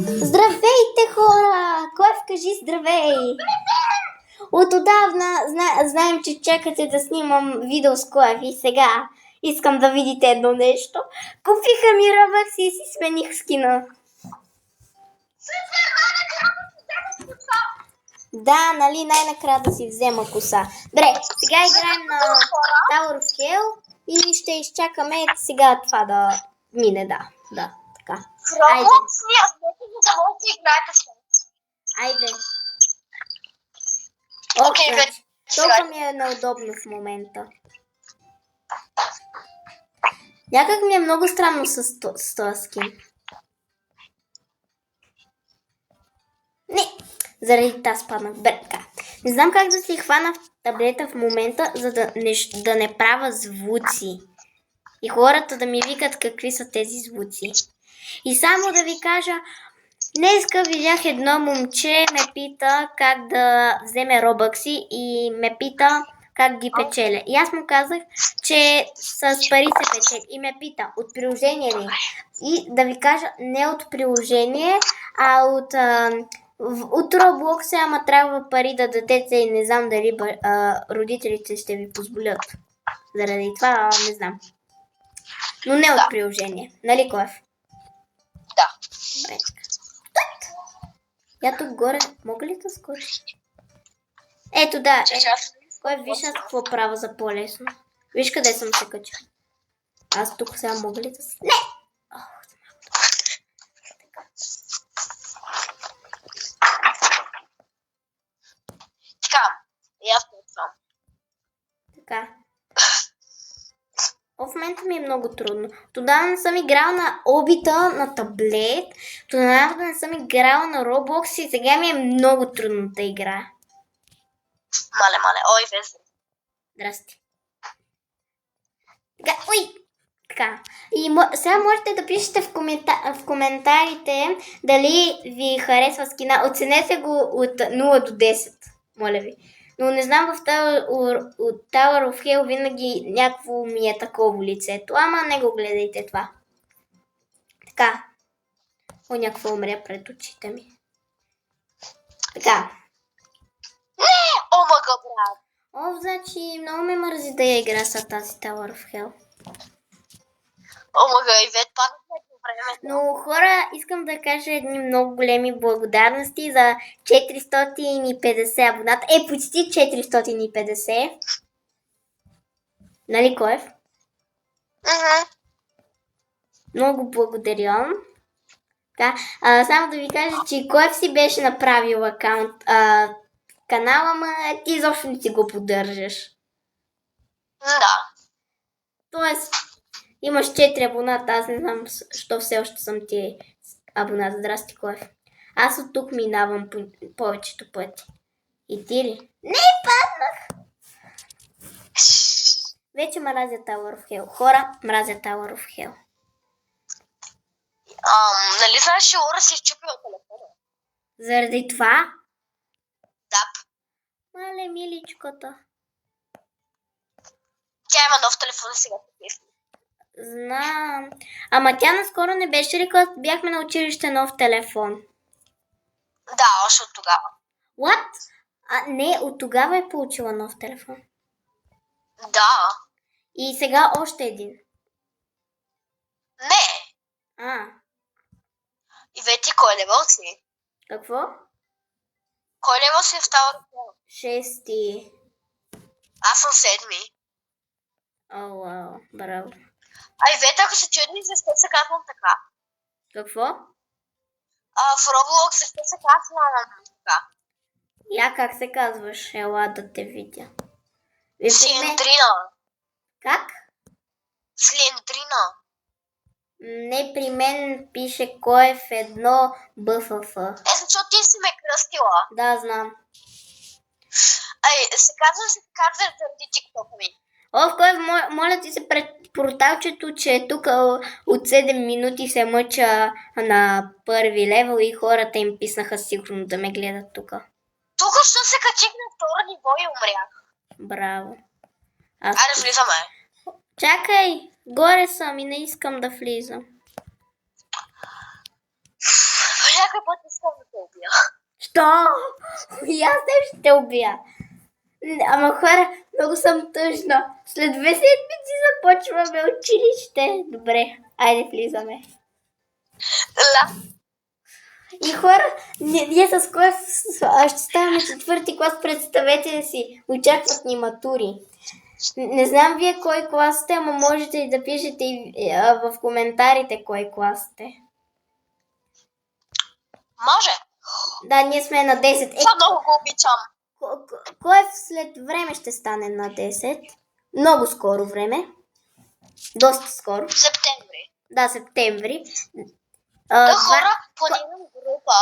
Здравейте, хора! Кой кажи здравей! От отдавна знаем, че чакате да снимам видео с Коев и сега искам да видите едно нещо. Купиха ми Robux и си смених скина. Да, нали, най-накрая да си взема коса. Добре, сега играем на Tower of Hell и ще изчакаме сега това да мине, да, така. Айде. Айде. Окей, вече. Толкова ми е неудобно в момента. Някак ми е много странно с този скин. Не, заради тази спаднах. Така. Не знам как да си хвана в таблета в момента, за да не правя звуци. И хората да ми викат какви са тези звуци. И само да ви кажа, днеска видях едно момче, ме пита как да вземе робъкси и ме пита как ги печеля. И аз му казах, че с пари се печели. И ме пита, от приложение ли? И да ви кажа, не от приложение, а от Roblox, ама трябва пари да дадете и не знам дали родителите ще ви позволят. Заради това не знам. Но не от приложение. Нали, Коев? Да. Добре. Я тук горе, мога ли да скочи? Ето да, Коев, виж аз какво правя за по-лесно. Виж къде съм се качил. Аз тук сега мога ли да си... Не! Така, и аз съм. Така. В момента ми е много трудно. Тогава не съм играла на обита, на таблет. Тогава не съм играла на Roblox и сега ми е много трудно да игра. Мале. Ой, везе. Здрасти. Така, ой! Така. И сега можете да пишете в коментарите дали ви харесва скина. Оценете го от 0 до 10, моля ви. Но не знам, в Tower of Hell винаги някакво ми е такова лицето. Ама не го гледайте това. Така. О, някакво умря пред очите ми. Така. О, мага, брат. О, значи много ме мързи да я игра с тази Tower of Hell. О, мага, и вет паднахме по време. Но хора, искам да кажа едни много големи благодарности за 450 абоната. Почти 450. Нали, Коев? Много благодаря. Да. Само да ви кажа, че Коев си беше направил акаунт канала, ма ти изобщо не си го поддържаш. Да. Тоест, имаш 4 абоната, аз не знам, що все още съм ти абонат. Здрасти, Коев. Аз от тук минавам повечето пъти. И ти ли? Не, паднах! Вече мразя Tower of Hell. Хора, мразя Tower of Hell. Нали знаеш, че Лора си изчупила телефона? Заради това? Да. Мале, миличката. Тя има нов телефон сега. Знам. Ама тя наскоро не беше ли, когато бяхме на училище, нов телефон? Да, още от тогава. What? Не, от тогава е получила нов телефон. Да. И сега още един. Не. И вече кой левел си? Какво? Кой левел си в Tower of Hell? 6. Аз съм 7. О, вау, браво. Вете, ако се чудни, защо се казвам така? Какво? В Roblox защо се казвам така? Я как се казваш? Ела да те видя. Слендрина. Как? Слендрина. Не, при мен пише Коев 1 БФФ. Защото ти си ме кръстила. Да, знам. Се казва заради TikTok ми. Коев, моля ти се пред порталчето, че е тук от 7 минути се мъча на първи левел и хората им писнаха сигурно да ме гледат тук. Тук що се качих на второ ниво и умрях. Браво. Айде, влизаме. Чакай, горе съм и не искам да влизам. убия. Що? И аз те ще убия. Ама хора, много съм тъжна. След 2 седмици започваме училище. Добре, айде влизаме. Ла. И хора, ние с кой ще ставаме 4-ти клас, представете си. Очакват ни матури. Не знам вие кой клас сте, ама можете и да пишете в коментарите кой клас сте. Може. Да, ние сме на 10. Това много го обичам. Кой след време ще стане на 10? Много скоро време. Доста скоро. Септември. Да, септември. Хора, планирам група.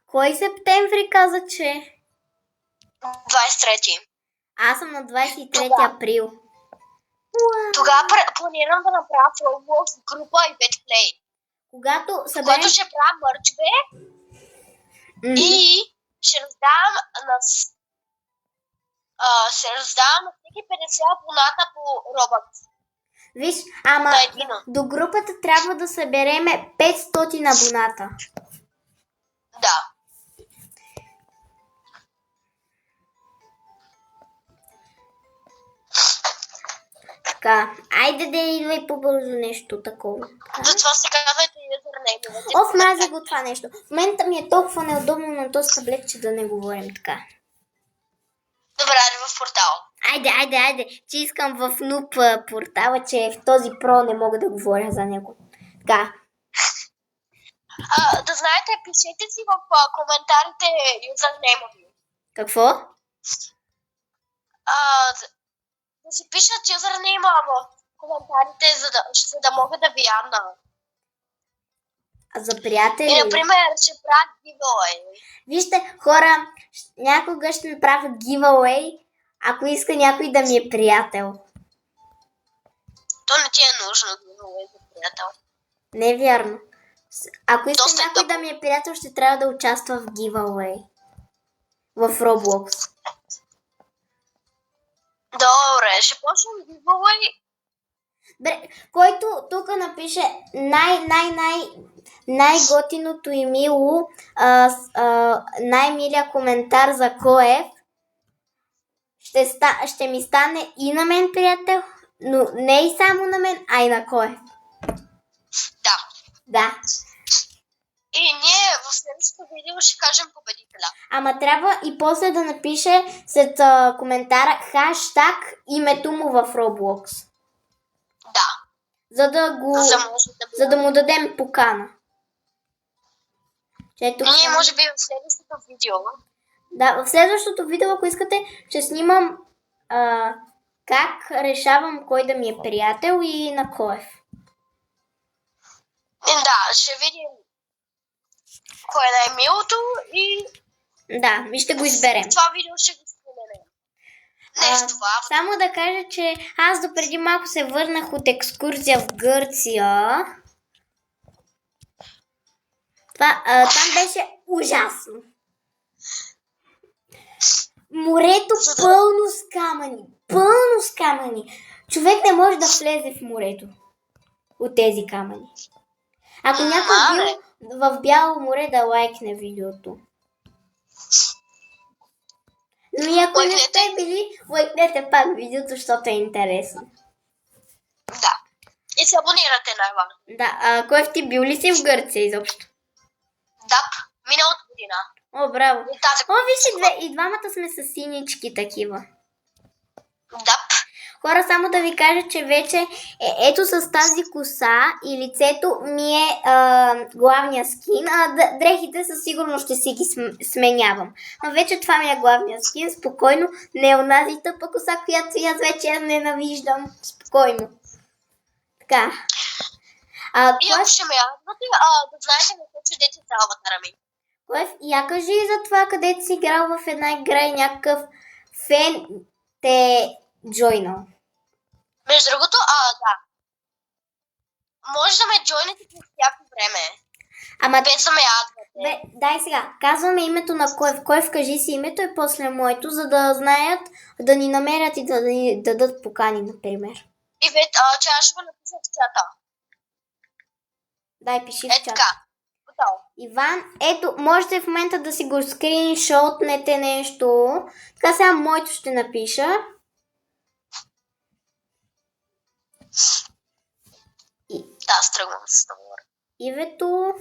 Кой септември каза, че? 23. Аз съм на 23 април. Тогава планирам да направя Roblox група и Betplay. Когато съберем... Когато ще правя мърчове и ще раздавам на всеки 50 абоната по Roblox. Виж, ама до групата трябва да събереме 500 абоната. Да. Така, айде да идвай по-бързо нещо такова. Затова се казвайте юзернеймовете. Мразя го това нещо. В момента ми е толкова неудобно на този таблет, че да не говорим така. Добре, айде в портал. Айде, че искам в нуп портала, че в този про не мога да говоря за него. Така. Да знаете, пишете си в коментарите юзернеймови. Какво? Да си пишат юзернейма в коментарите, за да мога да ви ядна. За приятели? И, например, ще правя giveaway. Вижте, хора, някога ще направя giveaway, ако иска някой да ми е приятел. То не ти е нужно giveaway за приятел. Не е вярно. Ако иска Доста някой да ми е приятел, ще трябва да участва в giveaway. В Roblox. Добре, ще почнем giveaway. Бре, който тук напише най-готиното и мило, най-милия коментар за Коев, ще ми стане и на мен приятел, но не и само на мен, а и на Коев. Да. И ние в следващото видео ще кажем победителя. Ама трябва и после да напише след коментара хаштаг името му в Roblox. Да. За да му дадем покана. Ние може би в следващото видео. Да, в следващото видео, ако искате, ще снимам как решавам кой да ми е приятел и на Коев. Да, ще видим кой е най-милото и... Да, и ще го изберем. Това видео ще го споменем. Само да кажа, че аз допреди малко се върнах от екскурзия в Гърция. Там беше ужасно. Морето пълно с камъни. Човек не може да влезе в морето от тези камъни. Ако някой бил в Бяло море, да лайкне видеото. Но и ако не сте били, лайкнете пак видеото, защото е интересно. Да. И се абонирате най-важно. Да, Коев, ти бил ли си в Гърция изобщо? Да, миналата година. О, браво. Виж, и двамата сме с синички такива. Да. Хора, само да ви кажа, че вече ето с тази коса и лицето ми е главния скин, а дрехите със сигурност ще си ги сменявам. Но вече това ми е главния скин, спокойно, не е онази тъпа коса, която аз вече я ненавиждам. Спокойно. Така. И ако ще ме ядвате, да знаете на какво дете за аватара ми. Коев, я кажи за това, където си играл в една игра и някакъв фен те джойнал. Между другото, да. Може да ме джойнете по всяко време. Без да ме ядвате. Дай сега, казваме името на Коев. Коев, кажи си името и после моето, за да знаят, да ни намерят и да ни дадат покани, например. И че аз ще го напиша в чата. Дай, пиши в чата. Така. Иван, ето, можете в момента да си го скриншотнете нещо. Така сега моето ще напиша. Да, стръгвам с говоря. Ивето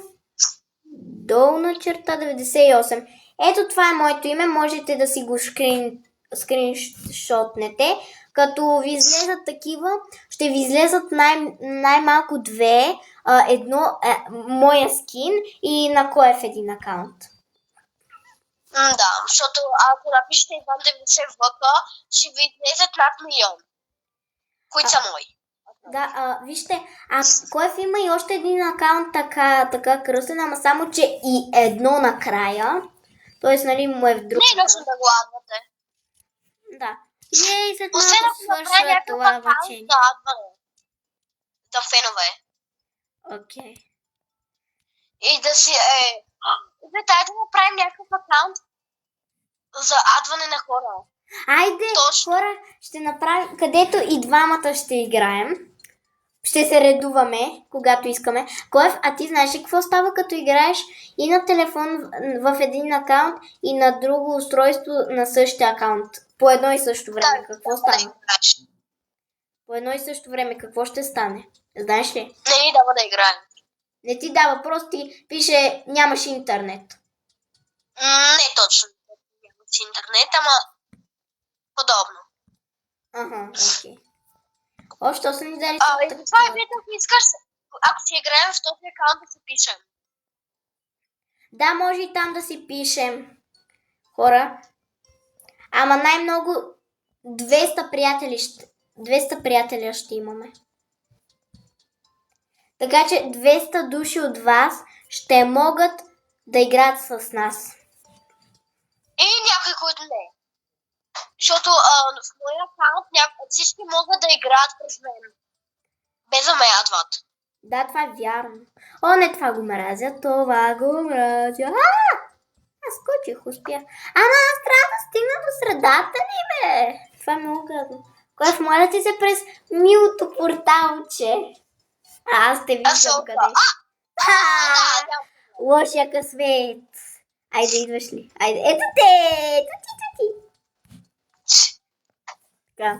долна черта 98. Ето това е моето име, можете да си го скриншотнете. Като ви излезат такива, ще ви излезат най-малко две. Едно моя скин и на кой е в един акаунт. Да, защото ако напишете Иван 90 ВК, ще ви излезат над милион, които са мои. Да, вижте, Коев има и още един акаунт така кръстен, ама само, че и едно накрая. Тоест, нали, му е в друг. Не е нужно да го адвате. Да. И след освен малко ако направя свършва някакъв това акаунт вече. за адване. За фенове. Окей. И да си дай да направим някакъв акаунт за адване на хора. Айде, Точно. хора, ще направим, където и двамата ще играем. Ще се редуваме, когато искаме. Коев, а ти знаеш ли какво става, като играеш и на телефон в един акаунт и на друго устройство на същия акаунт? По едно и също време. Да, Какво стане? По едно и също време какво ще стане? Знаеш ли? Не ни дава да играем. Не ти дава, просто ти пише нямаш интернет. Не точно. Нямаш интернет, ама подобно. Ага, окей. Още са ни дали И това е видно, ако искаш, ако си играем в този акаунт да си пишем. Да, може и там да си пишем. Хора. Ама най-много 200 приятеля ще имаме. Така че 200 души от вас ще могат да играят с нас. И някой, който не. Защото в моя акаунт всички могат да играят през мен. Без да ме ядват. Да, това е вярно. О, не, това го мразя. Аз скочих, успях. Ама аз трябва да стигна до средата ли, бе? Това е много гадно. Коев, моля ти се през милото порталче. Аз те виждам къде. Лошия късмет. Айде, идваш ли? Айде, ето те! Ето ти! Така.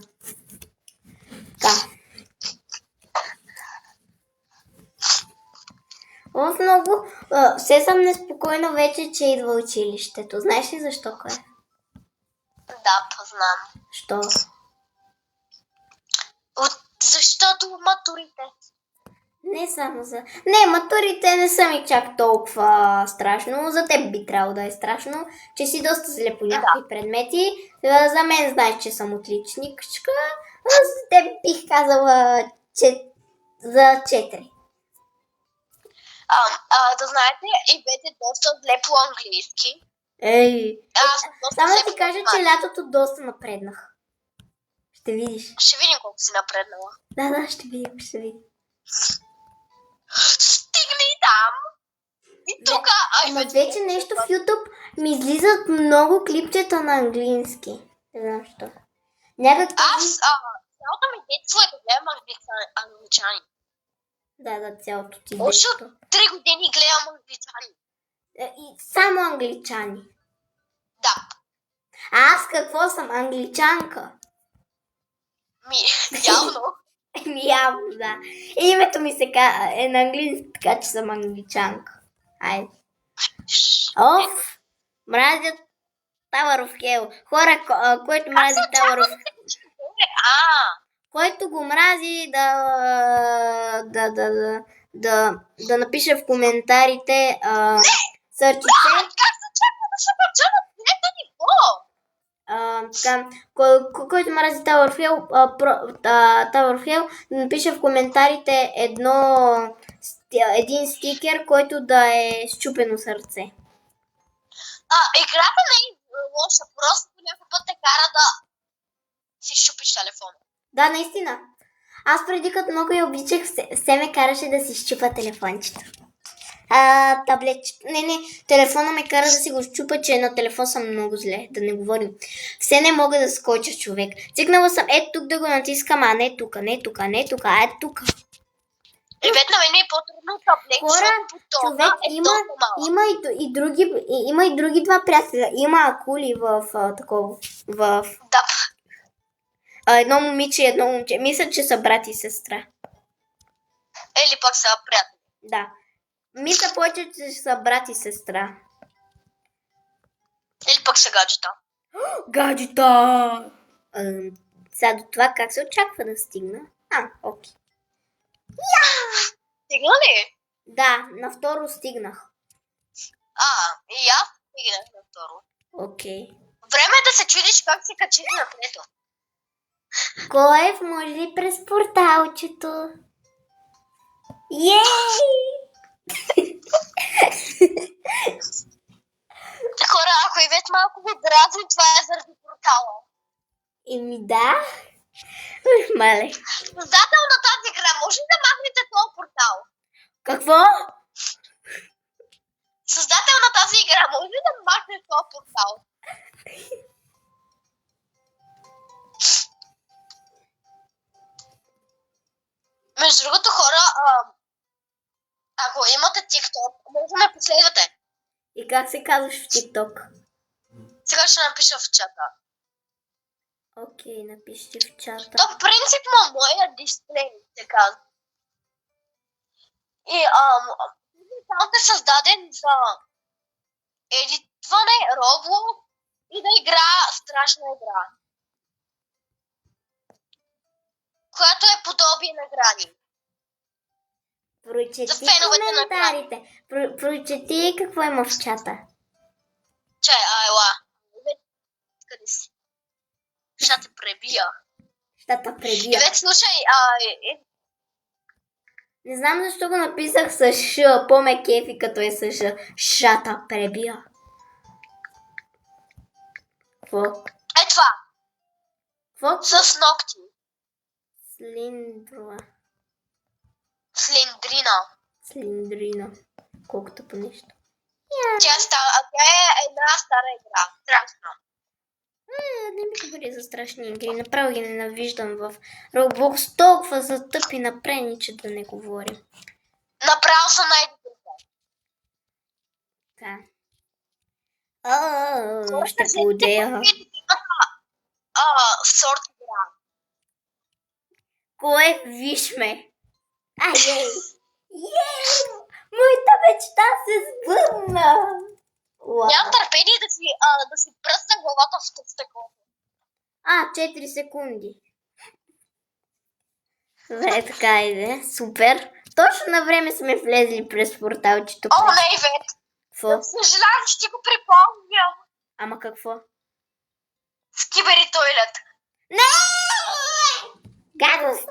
Много. Все съм неспокойна вече, че идва училището. Знаеш ли защо, кое? Да, познам. Що? Защото матурите. Не само за... Не, матурите не са ми чак толкова страшно. За теб би трябвало да е страшно, че си доста зле по някакви предмети. За мен знаеш, че съм отличничка. За теб бих казала, че за 4. Да знаете, и двете доста зле по английски. Само да ти кажа, че лятото доста напреднах. Ще видиш. Ще видим колко си напреднала. Да, ще видим. Стигни там! И тук... Ама вече нещо в YouTube ми излизат много клипчета на английски. Не знам що. Цялото ми детство е да гледам англичани. Да, цялото ти детство. Още 3 години гледам англичани. И само англичани. Да. Аз какво съм? Англичанка. Явно. Явно, да. Името ми е на английски, така че съм англичанка. Айде. Мразят Tower of Hell. Хора, който мрази Tower of Hell. Който го мрази да напише в коментарите сърчице. Как се чаква да се кача на трето ниво? Който мрази Tower of Hell, да напише в коментарите един стикер, който да е счупено сърце. Играта не е лоша, просто някой път те кара да си счупиш телефона. Да, наистина. Аз преди като много я обичах, все ме караше да си счупа телефончето. Таблетчето. Не, телефона ме кара да си го счупа, че на телефон съм много зле, да не говорим. Все не мога да скоча човек. Цикнала съм тук да го натискам, а не тук, ето тук. Ребят, на мен ми е по-трудно таблет, Хора, защото бутона човек, е толкова малък. има и други два приятеля. Има акули в такова. В Да. едно момиче и едно момче. Мисля, че са брат и сестра. Или пък са приятели. Да. Мисля повече, че са брат и сестра. Или пък са гаджета. Гаджета! Сега до това как се очаква да стигна? Окей. Стигна ли? Да, на второ стигнах. И аз стигнах на второ. Окей. Време е да се чудиш как се качиш на трето. Коев може ли през порталчето? Ей! Хора, ако и вече малко го дразни, това е заради портала. Да. Мале. Създател на тази игра, може ли да махнете този портал? Какво? Създател на тази игра, може ли да махнете този портал? Между другото, хора, ако имате TikTok, може да ме последвате. И как се казваш в TikTok? Сега ще напиша в чата. Окей, напиши в чата. То принципно моя дисплей се казва. И аккаунтът е създаден за едитване, Roblox и да игра страшна игра. Която е подобие на грани. Прочети За феновете на коментарите. Прочети какво има в чата. Чай, ела. Къде си? Ще те пребия. Ще те пребия. И вече слушай, Не знам защо го написах с Ш. По-ме кефи като е с Ш. Шата пребия. Какво? е това. Какво? С ногти. Слиндрова. Слиндрина. Колкото по нещо. Тя е една стара игра. Страшна. Не ми говори за страшни игри. Направо ги ненавиждам в Roblox. Толкова за тъпи напрени, че да не говорим. Направо са най-добрите. Да. Ще поудея. Сорт игра. Кое виж ме? Ей! Моята мечта се сбъдна! Нямам търпение да си пръсна главата в стъклото. 4 секунди. Добре, така иде. Супер. Точно на време сме влезли през порталчето. Не, Ивет. Какво? Съжалявам, че ти го припомням. Ама какво? В кибери тойлет. Не! Гадост!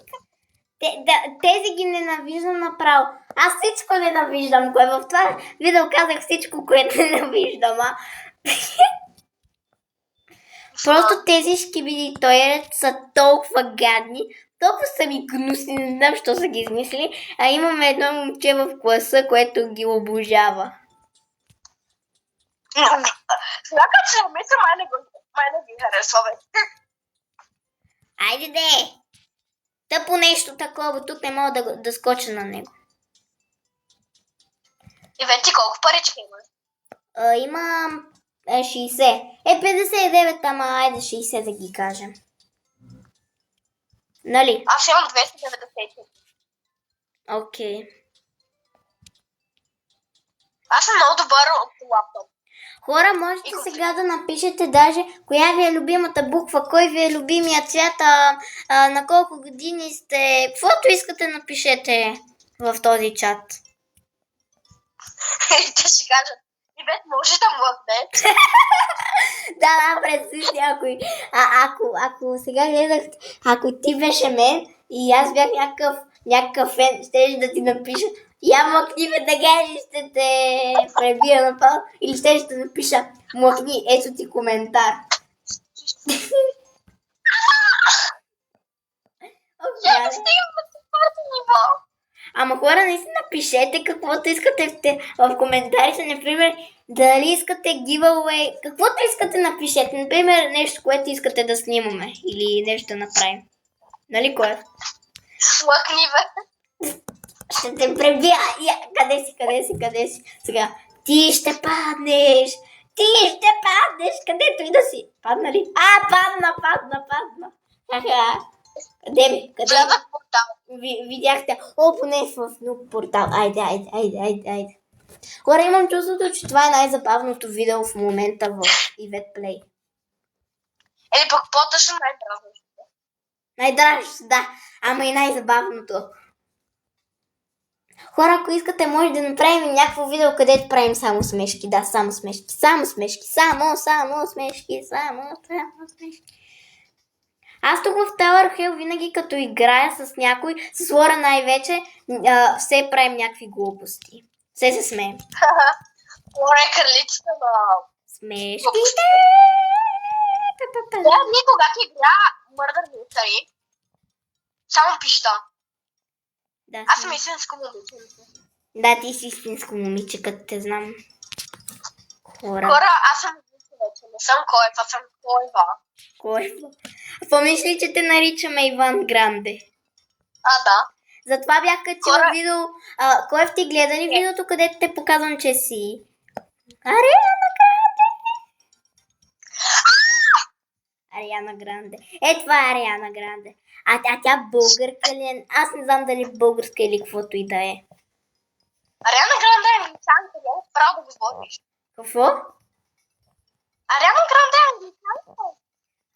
Тези ги ненавиждам направо. Аз всичко ненавиждам. Кое в това видео казах всичко, което ненавиждам. Просто тези шкибиди тойлет са толкова гадни. Толкова са ми гнусни. Не знам, що са ги измислили. А имаме едно момче в класа, което ги обожава. Сега че мисля, май не ги харесва вече. Айде де! Тъпо нещо такова. Тук не мога да скоча на него. Ивет, ти колко парички имаш? Имам 60. 59, ама айде 60 да ги кажем. Нали? Аз имам 290. Окей. Аз съм много добър от лаптоп. Хора, можете сега да напишете даже коя ви е любимата буква, кой ви е любимия цвят, на колко години сте, каквото искате напишете в този чат. Те ще кажат, Ивет, може да млъкне. Да, представи си някой. Ако сега гледах, ако ти беше мен и аз бях някакъв фен, щеш да ти напиша, я млъкни ме така или ще те пребия напал, или ще напиша, млъкни, ето ти коментар. Я да стигам на това ниво. Ама хора, наистина пишете каквото искате в коментарите, например, дали искате giveaway, каквото искате напишете, например, нещо, което искате да снимаме или нещо да направим. Нали, кое? Млъкни ме. Ще те пребия. Къде си? Сега. Ти ще паднеш. Където и да си. Падна ли? Падна. Аха. Къде? Влязах в портал. Видяхте. Поне в нук портал. Айде. Хора, имам чувството, че това е най-забавното видео в момента в Ivет Play. Или пък по-тъжно най-дразнещо. Най-дразнещо, да. Ама и най-забавното. Хора, ако искате, може да направим някакво видео, където правим само смешки. Да, само смешки. Само смешки. Аз тук в Tower Hill винаги като играя с някой, с Лора най-вече, все правим някакви глупости. Все се смеем. Лора е кралицата на... Смешките! Да, ние когато игра Murder Mystery, само пища. Да, Аз съм истинско момиченце. Да, ти си истинско момиче, като те знам. Хора, аз съм момиче, не съм Койва, съм Койва. Койва? Помниш ли, че те наричаме Иван Гранде? Да. Затова бях качила видео. Коев, ти гледа ли видеото, където те показвам, че си Ариана Гранде. Това е Ариана Гранде. А тя българка ли е? Аз не знам дали българска или каквото и да е. Ариана Гранде е англичанка, не е право да говориш. Какво? Ариана Гранде е англичанка.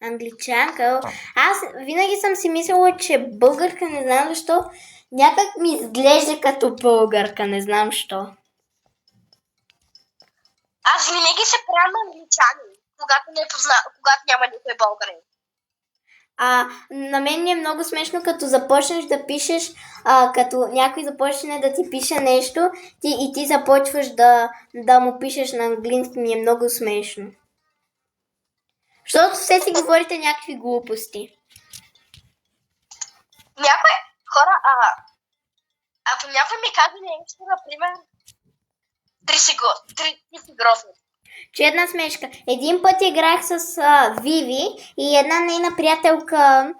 Англичанка? Аз винаги съм си мислила, че българка, не знам защо. Някак ми изглежда като българка, не знам защо. Аз винаги се правя на англичанин, когато няма никой българин. На мен ми е много смешно, като започнеш да пишеш, като някой започне да ти пише нещо и ти започваш да му пишеш на английски, ми е много смешно. Защото все си говорите някакви глупости. Някой хора, ако някой ми каже нещо, например, три си грозни. Че една смешка. Един път играх с Виви и една нейна приятелка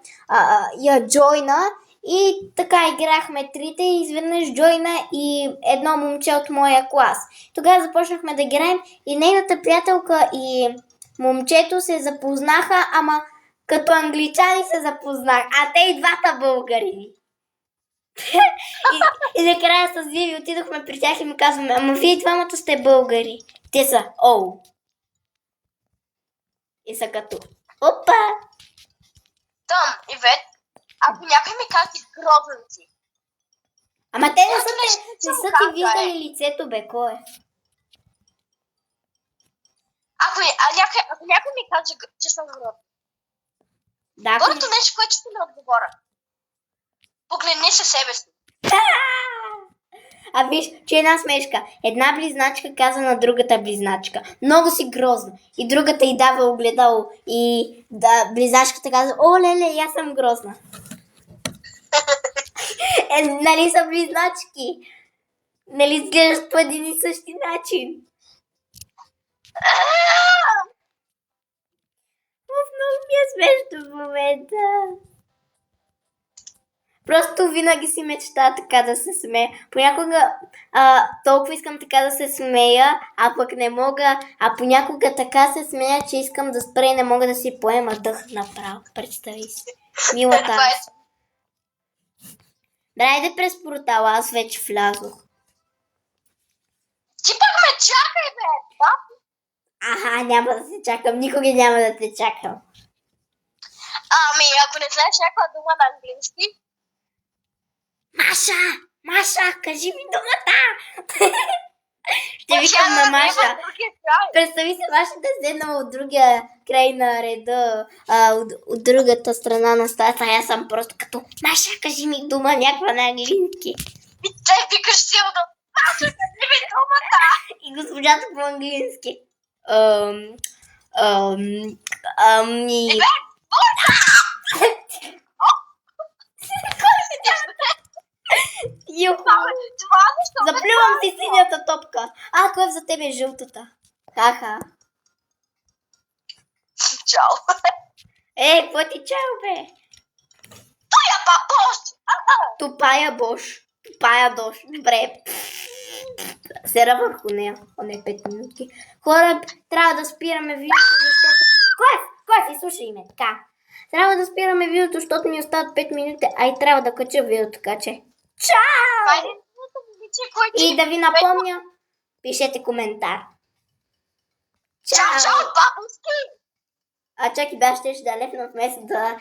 я джойна и така играхме трите и изведнъж джойна и едно момче от моя клас. Тогава започнахме да играем и нейната приятелка и момчето се запознаха, ама като англичани се запознаха, а те и двата българи. И накрая с Виви отидохме при тях и ми казваме, ама вие двамата сте българи. Те са, И са като, опа! Том, Ивет, ако някой ми каже грозници. Ама те не са ти виждали лицето, бе, кой е? Ако някой ми каже, че съм грозен. Да, първото нещо, което ще ми отговоря. Погледни се себе си. Виж, че една смешка. Една близначка каза на другата близначка. Много си грозна. И другата й дава огледало. И близначката каза, леле, аз съм грозна. Нали са близначки? Нали изглеждат по един и същи начин? Много ми е смешно в момента. Просто винаги си мечта така да се смея. Понякога толкова искам така да се смея, а пък не мога. А понякога така се смея, че искам да спра и не мога да си поема дъх направо. Представи си. Мила танц. Айде през портала, аз вече влязох. Ти пък ме чакай, бе! Няма да се чакам. Никога няма да те чакам. Ако не знаеш някаква дума на английски. Маша, кажи ми думата! Ще викам на Маша. Представи се, Маша да седнала от другия край на реда, от другата страна на стаята. Аз съм просто като, Маша, кажи ми дума някаква на английски. И те викаш силно, Маша, кажи ми думата! И госпожата по английски. Заплювам си синята топка. Кой за тебе е жълтата? Ха-ха. Чао. Какво ти чао, бе? Тоя Бош! Тупая Бош. Пая дощ. Добре. Сера върху нея. О, не, 5 минутки. Хора, трябва да спираме видеото, защото... Кой? Слушай ме, така. Трябва да спираме видеото, защото ми остават 5 минути, а и трябва да кача видеото, така че... Чао! Хайде, И да ви напомня, пишете коментар. Чао, чао, бабушки! А чакай, да, ще да лепна вместо да